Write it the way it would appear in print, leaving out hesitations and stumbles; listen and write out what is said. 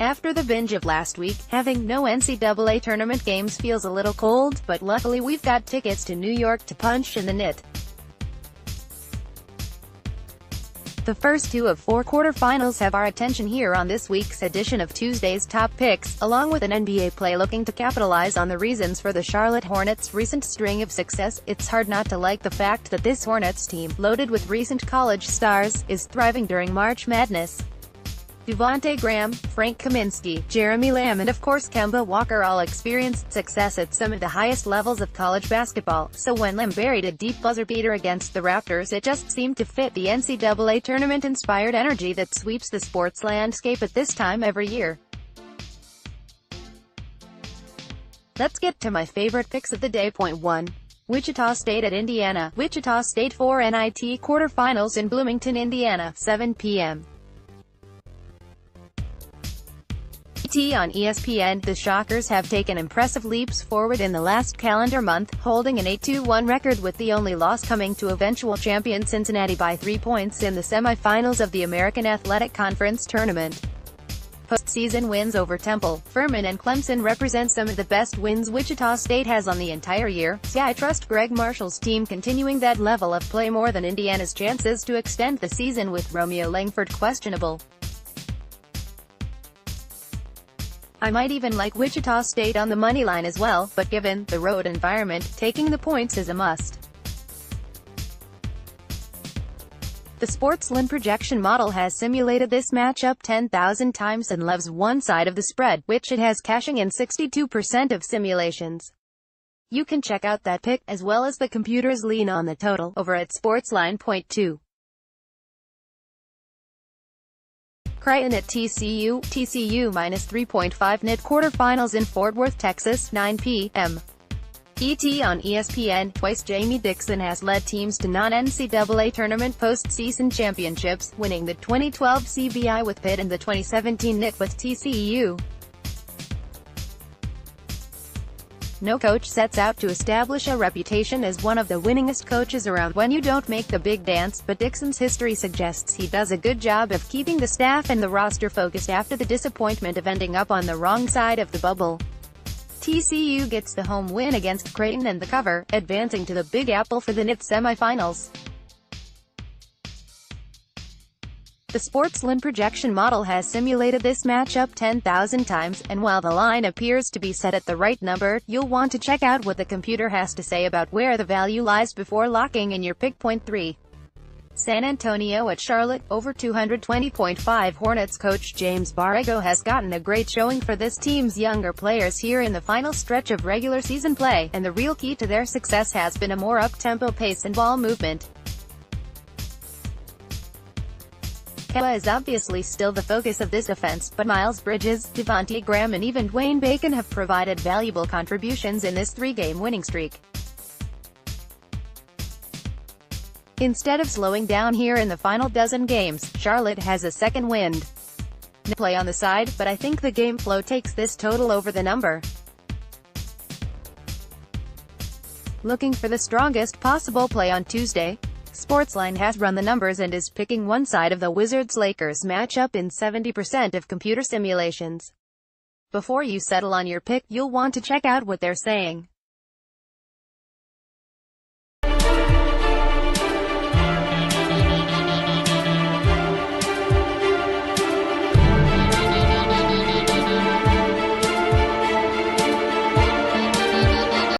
After the binge of last week, having no NCAA tournament games feels a little cold, but luckily we've got tickets to New York to punch in the NIT. The first two of four quarterfinals have our attention here on this week's edition of Tuesday's Top Picks, along with an NBA play looking to capitalize on the reasons for the Charlotte Hornets' recent string of success. It's hard not to like the fact that this Hornets team, loaded with recent college stars, is thriving during March Madness. Devonte Gra, Frank Kaminsky, Jeremy Lamb and of course Kemba Walker all experienced success at some of the highest levels of college basketball, so when Lamb buried a deep buzzer-beater against the Raptors, it just seemed to fit the NCAA tournament-inspired energy that sweeps the sports landscape at this time every year. Let's get to my favorite picks of the day. Point 1. Wichita State at Indiana. Wichita State 4 NIT quarterfinals in Bloomington, Indiana, 7 p.m. On ESPN, the Shockers have taken impressive leaps forward in the last calendar month, holding an 8-1 record with the only loss coming to eventual champion Cincinnati by 3 points in the semifinals of the American Athletic Conference Tournament. Postseason wins over Temple, Furman and Clemson represent some of the best wins Wichita State has on the entire year. I trust Greg Marshall's team continuing that level of play more than Indiana's chances to extend the season with Romeo Langford questionable. I might even like Wichita State on the money line as well, but given the road environment, taking the points is a must. The Sportsline projection model has simulated this matchup 10,000 times and loves one side of the spread, which it has cashing in 62% of simulations. You can check out that pick, as well as the computer's lean on the total, over at Sportsline. Point 2. Creighton at TCU. TCU minus 3.5 NIT quarterfinals in Fort Worth, Texas, 9 p.m. ET on ESPN. Twice Jamie Dixon has led teams to non-NCAA tournament postseason championships, winning the 2012 CBI with Pitt and the 2017 NIT with TCU. No coach sets out to establish a reputation as one of the winningest coaches around when you don't make the big dance, but Dixon's history suggests he does a good job of keeping the staff and the roster focused after the disappointment of ending up on the wrong side of the bubble. TCU gets the home win against Creighton and the cover, advancing to the Big Apple for the NIT semifinals. The Sportsline projection model has simulated this matchup 10,000 times, and while the line appears to be set at the right number, you'll want to check out what the computer has to say about where the value lies before locking in your pick. Point 3. San Antonio at Charlotte, over 220.5 Hornets coach James Borrego has gotten a great showing for this team's younger players here in the final stretch of regular season play, and the real key to their success has been a more up-tempo pace and ball movement. Kemba is obviously still the focus of this offense, but Miles Bridges, Devonte Gra and even Dwayne Bacon have provided valuable contributions in this three-game winning streak. Instead of slowing down here in the final dozen games, Charlotte has a second wind. No play on the side, but I think the game flow takes this total over the number. Looking for the strongest possible play on Tuesday? Sportsline has run the numbers and is picking one side of the Wizards-Lakers matchup in 70% of computer simulations. Before you settle on your pick, you'll want to check out what they're saying.